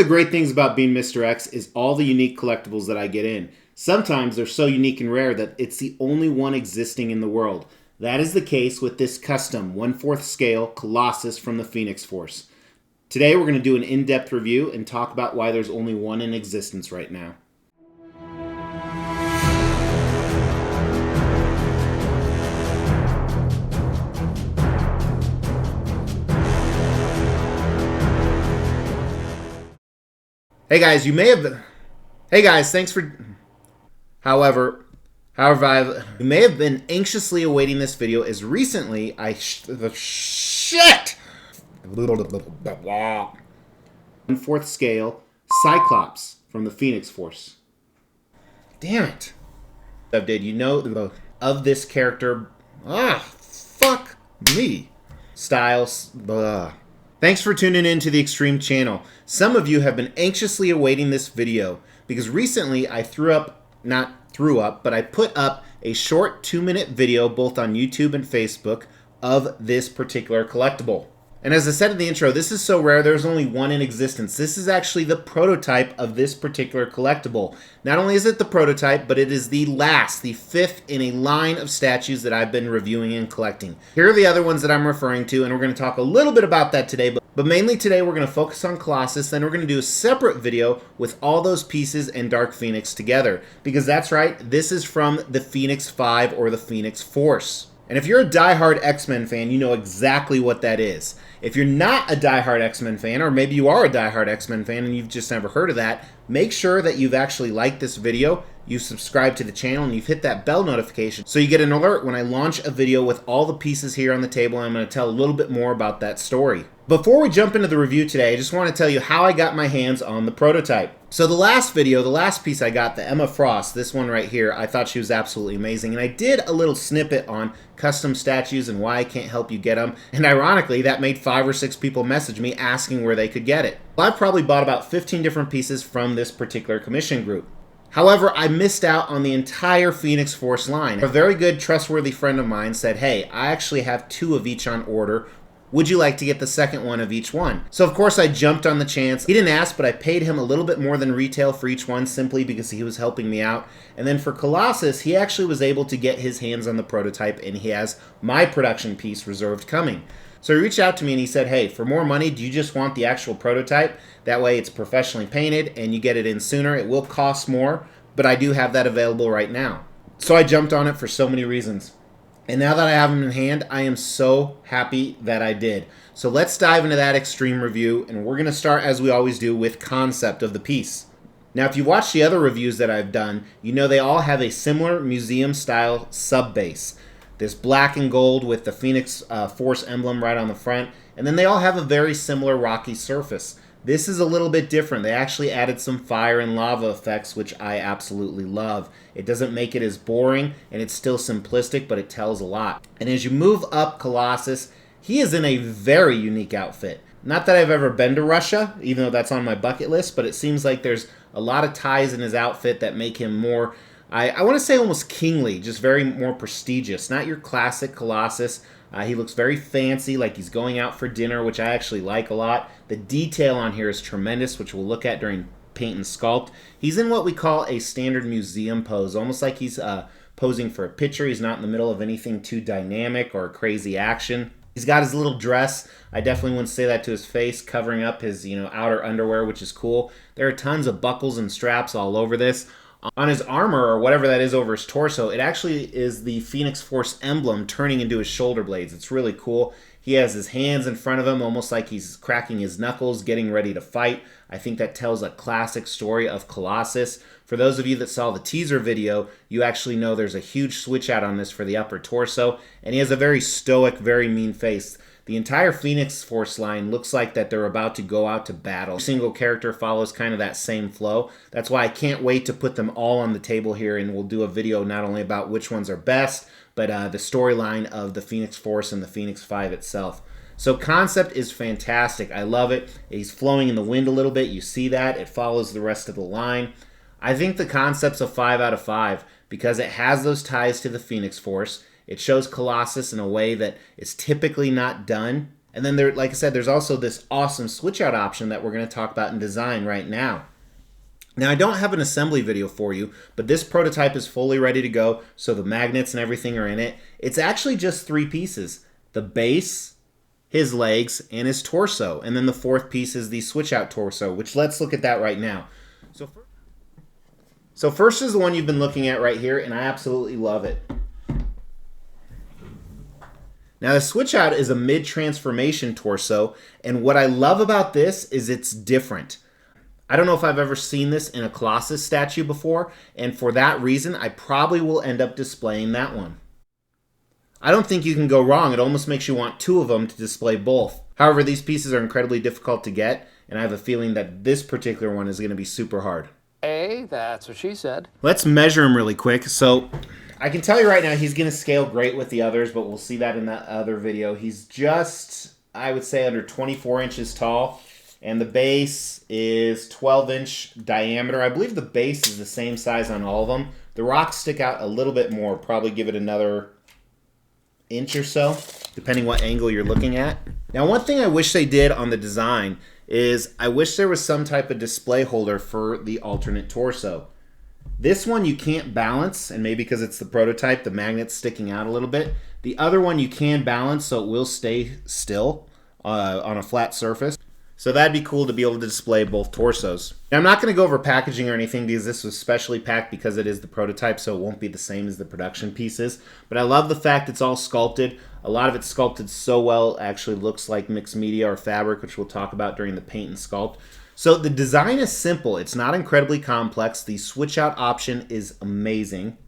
One of the great things about being Mr. X is all the unique collectibles that I get in. Sometimes they're so unique and rare that it's the only one existing in the world. That is the case with this custom 1/4 scale Colossus from the Phoenix Force. Today we're going to do an in-depth review and talk about why there's only one in existence right now. Hey guys, you may have been anxiously awaiting this video as recently One-4 scale Cyclops from the Phoenix Force. Damn it. Did you know of this character? Fuck me. Styles. Thanks for tuning in to the Extreme channel. Some of you have been anxiously awaiting this video because recently I I put up a short 2-minute video both on YouTube and Facebook of this particular collectible. And as I said in the intro, this is so rare there's only one in existence. This is actually the prototype of this particular collectible. Not only is it the prototype, but it is the fifth in a line of statues that I've been reviewing and collecting. Here are the other ones that I'm referring to, and we're going to talk a little bit about that today, but mainly today we're going to focus on Colossus, then we're going to do a separate video with all those pieces and Dark Phoenix together. Because that's right, this is from the Phoenix 5 or the Phoenix Force. And if you're a diehard X-Men fan, you know exactly what that is. If you're not a diehard X-Men fan, or maybe you are a diehard X-Men fan and you've just never heard of that, make sure that you've actually liked this video, you've subscribed to the channel, and you've hit that bell notification so you get an alert when I launch a video with all the pieces here on the table, and I'm going to tell a little bit more about that story. Before we jump into the review today, I just want to tell you how I got my hands on the prototype. So the last piece I got, the Emma Frost, this one right here, I thought she was absolutely amazing. And I did a little snippet on custom statues and why I can't help you get them. And ironically, that made 5 or 6 people message me asking where they could get it. Well, I've probably bought about 15 different pieces from this particular commission group. However, I missed out on the entire Phoenix Force line. A very good, trustworthy friend of mine said, hey, I actually have 2 of each on order. Would you like to get the second one of each one? So of course I jumped on the chance. He didn't ask, but I paid him a little bit more than retail for each one simply because he was helping me out. And then for Colossus, he actually was able to get his hands on the prototype, and he has my production piece reserved coming. So he reached out to me and he said, hey, for more money, do you just want the actual prototype? That way it's professionally painted and you get it in sooner. It will cost more, but I do have that available right now. So I jumped on it for so many reasons. And now that I have them in hand, I am so happy that I did. So let's dive into that extreme review, and we're going to start, as we always do, with concept of the piece. Now, if you watch the other reviews that I've done, you know they all have a similar museum-style sub-base. This black and gold with the Phoenix Force emblem right on the front, and then they all have a very similar rocky surface. This is a little bit different. They actually added some fire and lava effects, which I absolutely love. It doesn't make it as boring, and it's still simplistic, but it tells a lot. And as you move up Colossus, he is in a very unique outfit. Not that I've ever been to Russia, even though that's on my bucket list, but it seems like there's a lot of ties in his outfit that make him more, I want to say almost kingly, just very more prestigious. Not your classic Colossus. He looks very fancy, like he's going out for dinner, which I actually like a lot. The detail on here is tremendous, which we'll look at during paint and sculpt. He's in what we call a standard museum pose, almost like he's posing for a picture. He's not in the middle of anything too dynamic or crazy action. He's got his little dress. I definitely wouldn't say that to his face, covering up his outer underwear, which is cool. There are tons of buckles and straps all over this. On his armor, or whatever that is over his torso, it actually is the Phoenix Force emblem turning into his shoulder blades. It's really cool. He has his hands in front of him, almost like he's cracking his knuckles, getting ready to fight. I think that tells a classic story of Colossus. For those of you that saw the teaser video, you actually know there's a huge switch out on this for the upper torso, and he has a very stoic, very mean face. The entire Phoenix Force line looks like that they're about to go out to battle. Every single character follows kind of that same flow. That's why I can't wait to put them all on the table here, and we'll do a video not only about which ones are best, but the storyline of the Phoenix Force and the Phoenix 5 itself. So concept is fantastic. I love it. He's flowing in the wind a little bit. You see that. It follows the rest of the line. I think the concept's a 5 out of 5 because it has those ties to the Phoenix Force. It shows Colossus in a way that is typically not done. And then there, like I said, there's also this awesome switch out option that we're going to talk about in design right now. Now, I don't have an assembly video for you, but this prototype is fully ready to go, so the magnets and everything are in it. It's actually just 3 pieces: the base, his legs, and his torso. And then the 4th piece is the switch out torso, which let's look at that right now. So first is the one you've been looking at right here, and I absolutely love it. Now the switch out is a mid-transformation torso, and what I love about this is it's different. I don't know if I've ever seen this in a Colossus statue before, and for that reason, I probably will end up displaying that one. I don't think you can go wrong. It almost makes you want 2 of them to display both. However, these pieces are incredibly difficult to get, and I have a feeling that this particular one is going to be super hard. Hey, that's what she said. Let's measure him really quick. So I can tell you right now he's going to scale great with the others, but we'll see that in that other video. He's just, I would say, under 24 inches tall, and the base is 12-inch diameter. I believe the base is the same size on all of them. The rocks stick out a little bit more, probably give it another inch or so, depending what angle you're looking at. Now, one thing I wish they did on the design is I wish there was some type of display holder for the alternate torso. This one you can't balance, and maybe because it's the prototype, the magnet's sticking out a little bit. The other one you can balance, so it will stay still on a flat surface. So that'd be cool to be able to display both torsos. Now, I'm not going to go over packaging or anything because this was specially packed because it is the prototype, so it won't be the same as the production pieces. But I love the fact it's all sculpted. A lot of it's sculpted so well, it actually looks like mixed media or fabric, which we'll talk about during the paint and sculpt. So the design is simple. It's not incredibly complex. The switch out option is amazing.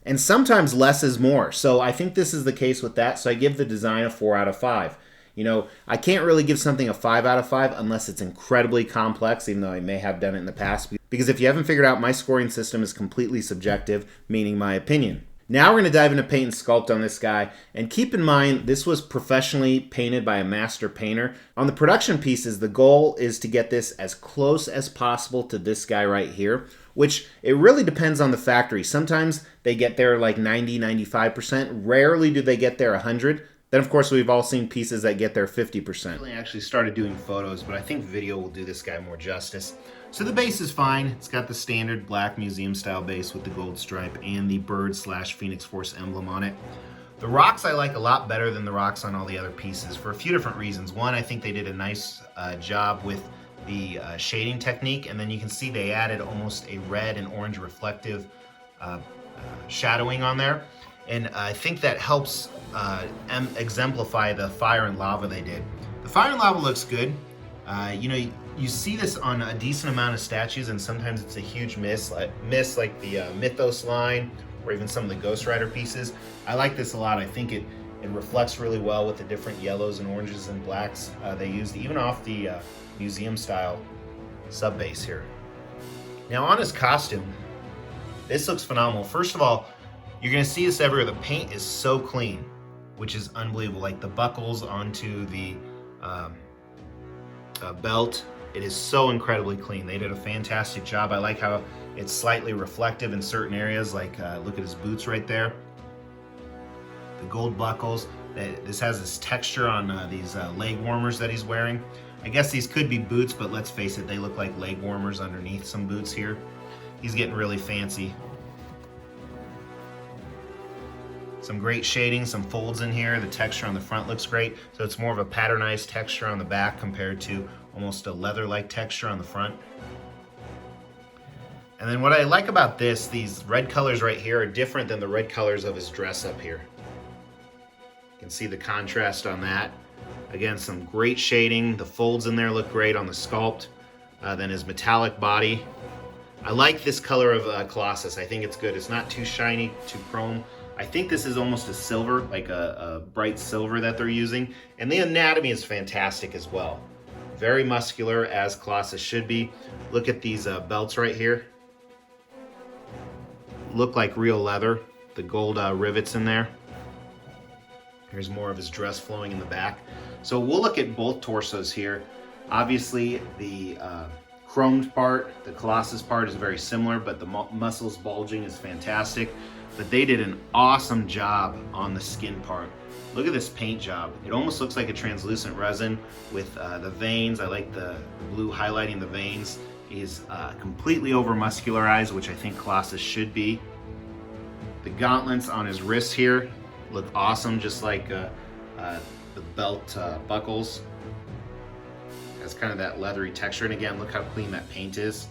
And sometimes less is more. So I think this is the case with that. So I give the design a 4 out of 5. You know, I can't really give something a 5 out of 5 unless it's incredibly complex, even though I may have done it in the past. Because if you haven't figured out, my scoring system is completely subjective, meaning my opinion. Now we're going to dive into paint and sculpt on this guy. And keep in mind, this was professionally painted by a master painter. On the production pieces, the goal is to get this as close as possible to this guy right here, which it really depends on the factory. Sometimes they get there like 90, 95%. Rarely do they get there 100. Then, of course, we've all seen pieces that get there 50%. I actually started doing photos, but I think video will do this guy more justice. So the base is fine. It's got the standard black museum-style base with the gold stripe and the bird/Phoenix Force emblem on it. The rocks I like a lot better than the rocks on all the other pieces for a few different reasons. One, I think they did a nice job with the shading technique, and then you can see they added almost a red and orange reflective shadowing on there. And I think that helps exemplify the fire and lava they did. The fire and lava looks good. You know, you see this on a decent amount of statues, and sometimes it's a huge miss like the Mythos line, or even some of the Ghost Rider pieces. I like this a lot. I think it reflects really well with the different yellows and oranges and blacks they used, even off the museum style sub base here. Now on his costume, this looks phenomenal. First of all, you're going to see this everywhere. The paint is so clean, which is unbelievable. Like the buckles onto the belt, it is so incredibly clean. They did a fantastic job. I like how it's slightly reflective in certain areas, like look at his boots right there. The gold buckles. This has this texture on these leg warmers that he's wearing. I guess these could be boots, but let's face it, they look like leg warmers underneath some boots here. He's getting really fancy. Some great shading, some folds in here. The texture on the front looks great. So it's more of a patternized texture on the back compared to almost a leather-like texture on the front. And then what I like about this, these red colors right here are different than the red colors of his dress up here. You can see the contrast on that. Again, some great shading. The folds in there look great on the sculpt. Then his metallic body. I like this color of Colossus. I think it's good. It's not too shiny, too chrome. I think this is almost a silver, like a bright silver that they're using. And the anatomy is fantastic as well. Very muscular, as Colossus should be. Look at these belts right here. Look like real leather. The gold rivets in there. Here's more of his dress flowing in the back. So we'll look at both torsos here. Obviously, the chromed part, the Colossus part is very similar, but the muscles bulging is fantastic. But they did an awesome job on the skin part. Look at this paint job. It almost looks like a translucent resin with the veins. I like the blue highlighting the veins. He's completely over muscularized, which I think Colossus should be. The gauntlets on his wrists here look awesome, just like the belt buckles. Has kind of that leathery texture, and again, look how clean that paint is.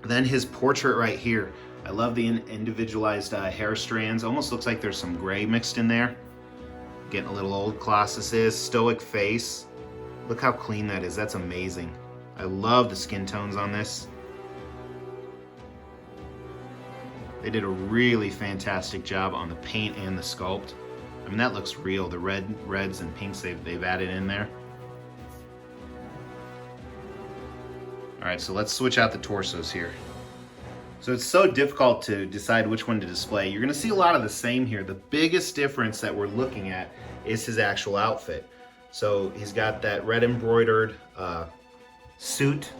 Then his portrait right here. I love the individualized hair strands. Almost looks like there's some gray mixed in there. Getting a little old Colossus is. Stoic face. Look how clean that is. That's amazing. I love the skin tones on this. They did a really fantastic job on the paint and the sculpt. I mean, that looks real. The reds and pinks they've added in there. All right, so let's switch out the torsos here. So it's so difficult to decide which one to display. You're gonna see a lot of the same here. The biggest difference that we're looking at is his actual outfit. So he's got that red embroidered suit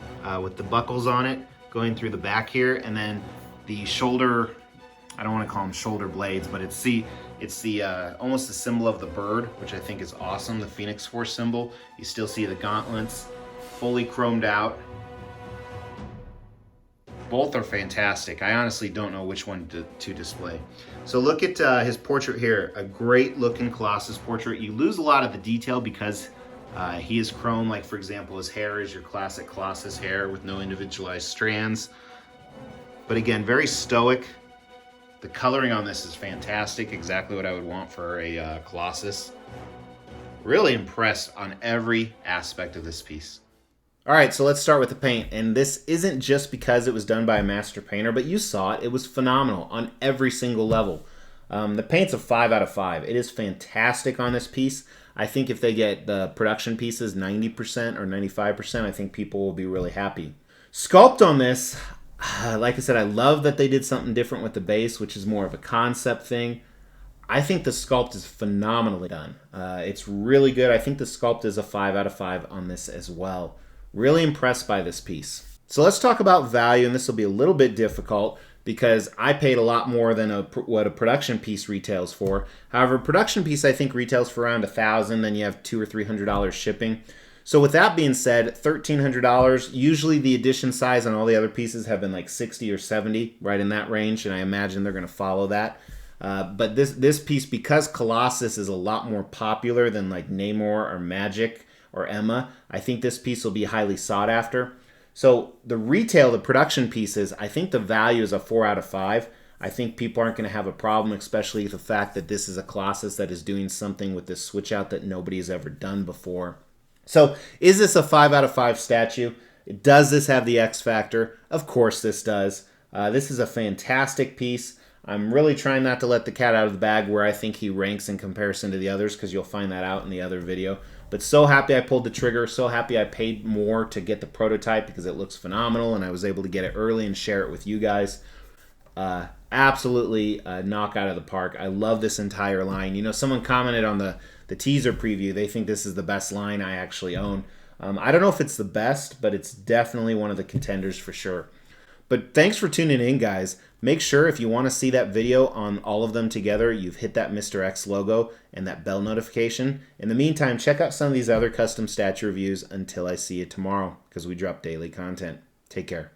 with the buckles on it going through the back here, and then the shoulder, I don't wanna call them shoulder blades, but it's the almost the symbol of the bird, which I think is awesome, the Phoenix Force symbol. You still see the gauntlets, fully chromed out. Both are fantastic. I honestly don't know which one to display. So look at his portrait here. A great looking Colossus portrait. You lose a lot of the detail because he is chrome, like for example, his hair is your classic Colossus hair with no individualized strands. But again, very stoic. The coloring on this is fantastic. Exactly what I would want for a Colossus. Really impressed on every aspect of this piece. All right, so let's start with the paint. And this isn't just because it was done by a master painter, but you saw it. It was phenomenal on every single level. The paint's a 5 out of 5. It is fantastic on this piece. I think if they get the production pieces 90% or 95%, I think people will be really happy. Sculpt on this, like I said, I love that they did something different with the base, which is more of a concept thing. I think the sculpt is phenomenally done. It's really good. I think the sculpt is a 5 out of 5 on this as well. Really impressed by this piece. So let's talk about value, and this will be a little bit difficult because I paid a lot more than what a production piece retails for. However, a production piece I think retails for around $1,000, then you have $200 or $300 shipping. So with that being said, $1,300, usually the edition size on all the other pieces have been like 60 or 70, right in that range, and I imagine they're gonna follow that. But this piece, because Colossus is a lot more popular than like Namor or Magic or Emma, I think this piece will be highly sought after. So the retail, the production pieces, I think the value is a 4 out of 5. I think people aren't going to have a problem, especially the fact that this is a Colossus that is doing something with this switch out that nobody has ever done before. So is this a 5 out of 5 statue? Does this have the X factor? Of course this does. This is a fantastic piece. I'm really trying not to let the cat out of the bag where I think he ranks in comparison to the others, because you'll find that out in the other video. But so happy I pulled the trigger, so happy I paid more to get the prototype because it looks phenomenal and I was able to get it early and share it with you guys. Absolutely knock out of the park. I love this entire line. You know, someone commented on the teaser preview, they think this is the best line I actually own. I don't know if it's the best, but it's definitely one of the contenders for sure. But thanks for tuning in, guys. Make sure if you want to see that video on all of them together, you've hit that Mr. X logo and that bell notification. In the meantime, check out some of these other custom statue reviews until I see you tomorrow, because we drop daily content. Take care.